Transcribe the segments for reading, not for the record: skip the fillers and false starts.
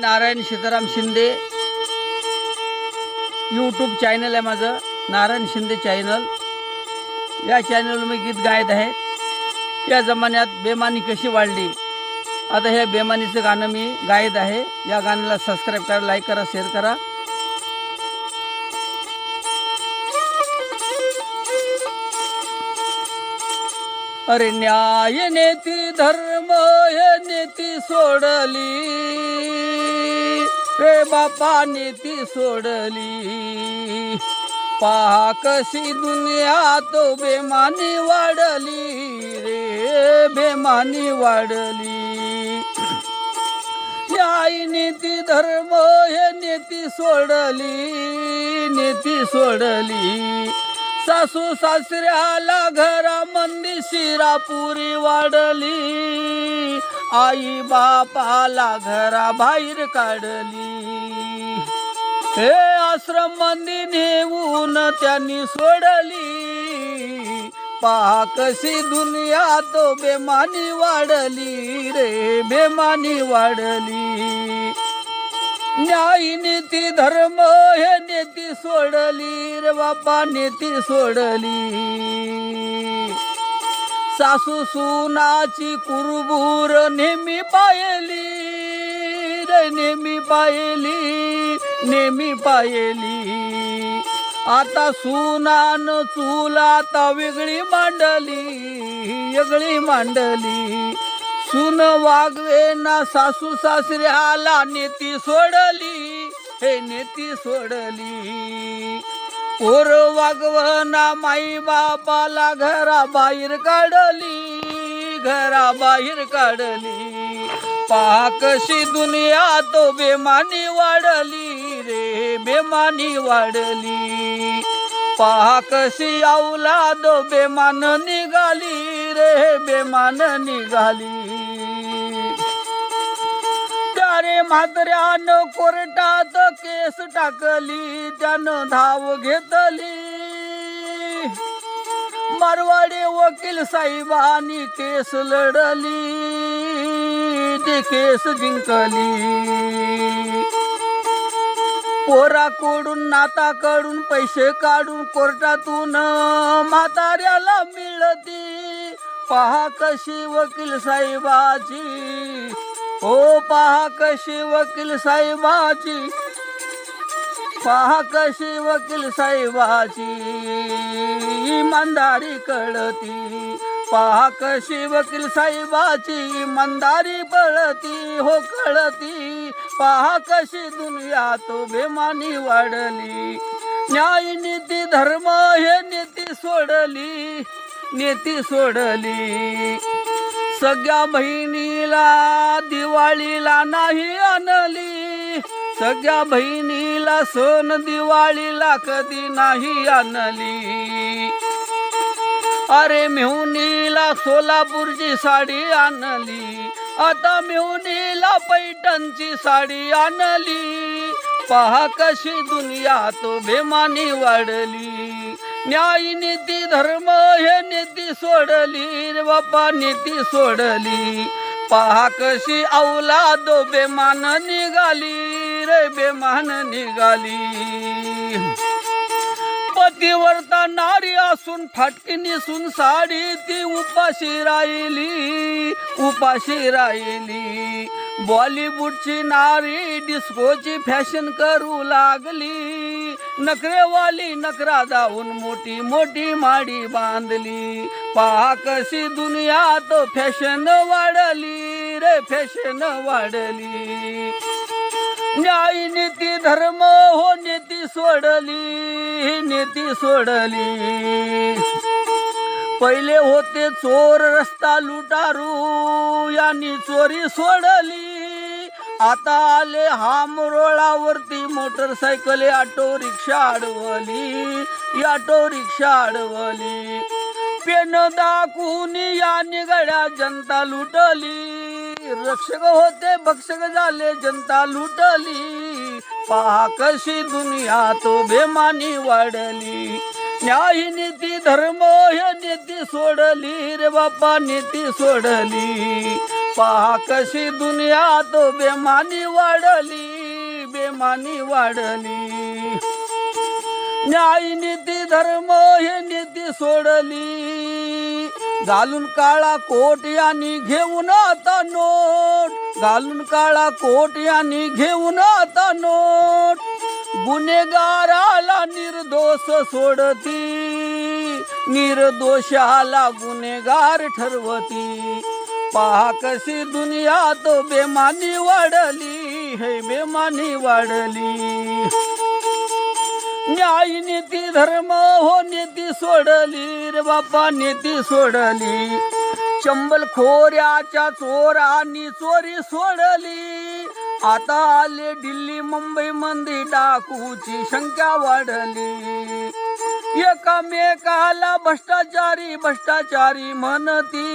Narayan Sitaram Shinde YouTube channel आहे माझं, Narayan Shinde channel. या चॅनलवर मी गीत गायत आहे. या जमान्यात बेमानी कशी वाढली, आता हे बेमानीचं गाणं मी गायत आहे. या गाण्याला सबस्क्राईब करा, लाईक करा, शेअर करा. अरे न्याय नेती धर्म हे नेती सोडली रे बापा, नेती सोडली. पहा कशी दुनिया तो बेमानी वाढली रे, बेमानी वाढली. न्याय नीती धर्म हे नेती सोडली, नेती सोडली. सासू सासऱ्याला घरामंदी शिरापुरी वाढली, आई बापाला घराबाहेर काढली. हे आश्रम मंदी नेऊन त्यांनी सोडली. पहा कशी दुनिया तो बेमानी वाढली रे, बेमानी वाढली. न्याय नीती धर्म हे नेती सोडली रे बापा, नेती सोडली. सासू सुनाची कुरबूर नेहमी पाहिली रे, नेहमी पाहिली, नेहमी पाहिली. आता सुनान चूल आता वेगळी मांडली, वेगळी मांडली. सून वागवे ना सासू सासऱ्याला, नेती सोडली, हे नेती सोडली. पोर वागवना माई बापाला घराबाहेर काढली, घराबाहेर काढली. पहा कशी दुनिया तो बेमानी वाढली रे, बेमानी वाढली. पहा कशी औलाद बेमान निघाली रे, बेमान निघाली. त्यारे म्हाताऱ्यानं कोर्टात केस टाकली, त्यानं धाव घेतली. मारवाडी वकील साहेबांनी केस लढली, ते केस जिंकली. पोराकडून नाताकडून पैसे काढून कोर्टातून म्हाताऱ्याला मिळती. पहा कशी वकील साहेबाची, हो पहा कशी वकील साहेबाची, पहा कशी वकील साहेबाची इमानदारी कळती. पहा कशी वकील साहेबाची इमानदारी पळती, हो कळती. पहा कशी दुनिया तो बेमानी वाढली. न्याय नीती धर्म हे नेती सोडली, नेती सोडली. सगळ्या बहिणीला दिवाळीला नाही आणली, सगळ्या बहिणीला सण दिवाळीला कधी नाही आणली. अरे मेहुणीला सोलापूरची साडी आणली, आता मेहुणीला पैठणची साडी आणली. पहा कशी दुनिया तो बेमानी वाढली. न्याय नीती धर्म हे नेती सोडली रे बापा, नेती सोडली. पहा कशी औलाद बेमान निघाली रे, बेमान निघाली. पतिव्रता नारी असून फाटकी नेसून साडी ती उपाशी राहिली, उपाशी राहिली. बॉलिवूडची नारी डिस्कोची फॅशन करू लागली, नखरेवाली नखरा जाऊन मोठी मोठी माडी बांधली. पहा कशी दुनिया तो फॅशन वाढली रे, फॅशन वाढली. न्याय नीती धर्म हो नेती सोडली, नेती सोडली. पहिले होते चोर रस्ता लुटारू, यांनी चोरी सोडली. आता आले हामरोळावरती मोटरसायकल, ऑटो रिक्षा अडवली, ऑटो रिक्षा अडवली. पेन दाखवून या निगड्या जनता लुटली, रक्षक होते भक्षक झाले जनता लुटली. पहा कशी दुनिया तो बेमानी वाढली. न्याय नीती धर्म हे नेती सोडली रे बापा, नेती सोडली. पहा कशी दुनिया तो बेमानी वाढली, बेमानी वाढली. न्याय नीती धर्म हे नीती सोडली, घालून काळा कोट यांनी घेऊन आता नोट, घालून काळा कोट यांनी घेऊन आता नोट. गुन्हेगाराला निर्दोष सोडती, निर्दोषाला गुन्हेगार ठरवती. पहा कशी दुनिया तो बेमानी वाढली, हे बेमानी वाढली. न्याय नीती धर्म हो नीती सोडली रे बापा, नीती सोडली. चंबलखोऱ्याच्या चोरांनी चोरी सोडली, आता आले दिल्ली मुंबई मध्ये डाकूची संख्या वाढली. एकामेकाला भ्रष्टाचारी भ्रष्टाचारी म्हणती,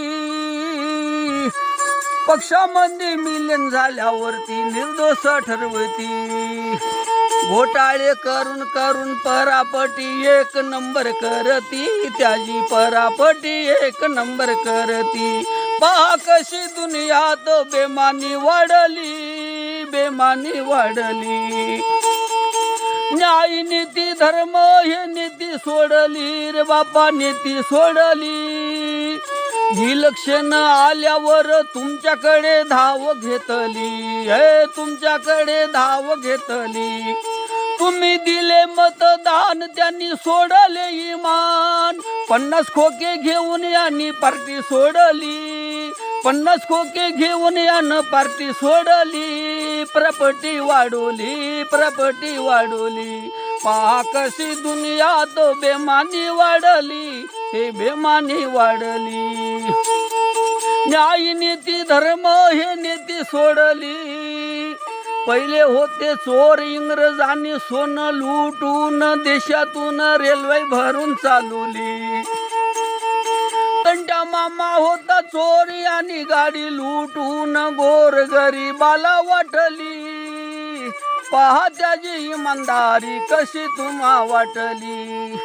पक्षामध्ये मिलन झाल्यावरती निर्दोष ठरवती. घोटाळे करून करून परापटी एक नंबर करती, त्याची परापटी एक नंबर करती. पहा कशी दुनिया तो बेमानी वाढली, बेमानी वाढली. न्याय नीती धर्म हे नीती सोडली रे बापा, नीती सोडली. इलेक्शन आल्यावर तुमच्याकडे धाव घेतली, हे तुमच्याकडे धाव घेतली. तुम्ही दिले मतदान त्यांनी सोडले इमान, 50 खोके घेऊन यांनी पार्टी सोडली, 50 खोके घेऊन यानं पार्टी सोडली. प्रॉपर्टी वाढवली, प्रॉपर्टी वाढवली. पहा कशी दुनिया तो बेमानी वाढली, हे बेमानी वाढली. न्याय नीती धर्म हे नीती सोडली. पहिले होते चोर इंग्रजांनी सोनं लुटून देशातून रेल्वे भरून चालवली. तंटा मामा होता चोरी आणि गाडी लुटून गोरगरीबाला वाटली. पहा त्याची इमानदारी कशी तुम्हा वाटली.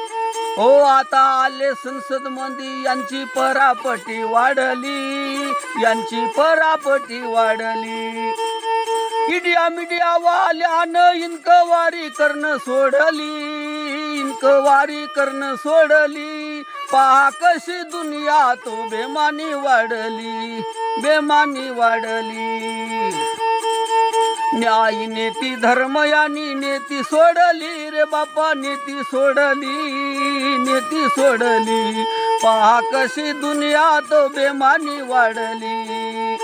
हो आता आले संसद मध्ये यांची परापटी वाढली, यांची परापटी वाढली. इंडिया मीडिया वाल्यानं इन्क्वायरी करणं सोडली, इन्क्वायरी करणं सोडली. पहा कशी दुनिया तो बेमानी वाढली, बेमानी वाढली. न्याय नीती धर्म यांनी नीती सोडली रे बापा, नीती सोडली, नीती सोडली. पहा कशी दुनिया तो बेमानी वाढली.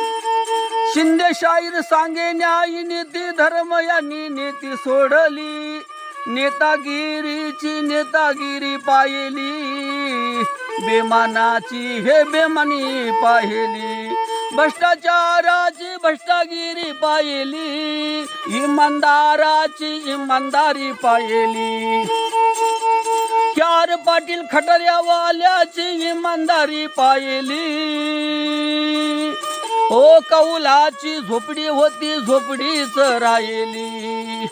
शिंदे शाहीर सांगे न्याय नीती धर्म यांनी नीती सोडली. नेतागिरीची नेतागिरी पाहिली, बेमानाची हे बेमानी पाहिली. भ्रष्टाचाराची भ्रष्टागिरी पाहिली, इमानदाराची इमानदारी पाहिली. चार पाटील खटऱ्यावाल्याची इमानदारी पाहिली. ओ कौलाची झोपडी होती, झोपडीच राहिली.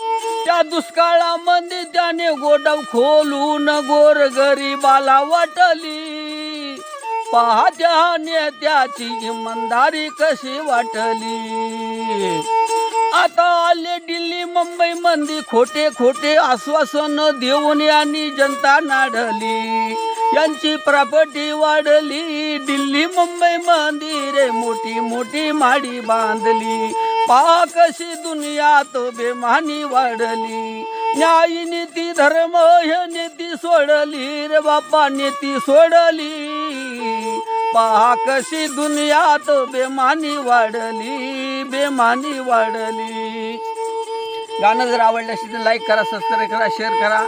त्या दुष्काळामध्ये त्याने गोडाव खोलून गोरगरीबाला वाटली. पहा त्या नेत्याची इमानदारी कशी वाटली. आता आले दिल्ली मुंबई मध्ये खोटे खोटे आश्वासन देऊन यांनी जनता नाडली. यांची प्रॉपर्टी वाढली, दिल्ली मुंबई मध्ये मोठी मोठी माडी बांधली. पहा कशी दुनिया तो बेमानी वाढली. न्याय नीती धर्म हे नीती सोडली रे बापा, नीती सोडली. पहा कशी दुनिया तो बेमानी वाढली, बेमानी वाढली. गाणं जर आवडलं असेल तर लाईक करा, सबस्क्राईब करा, शेअर करा.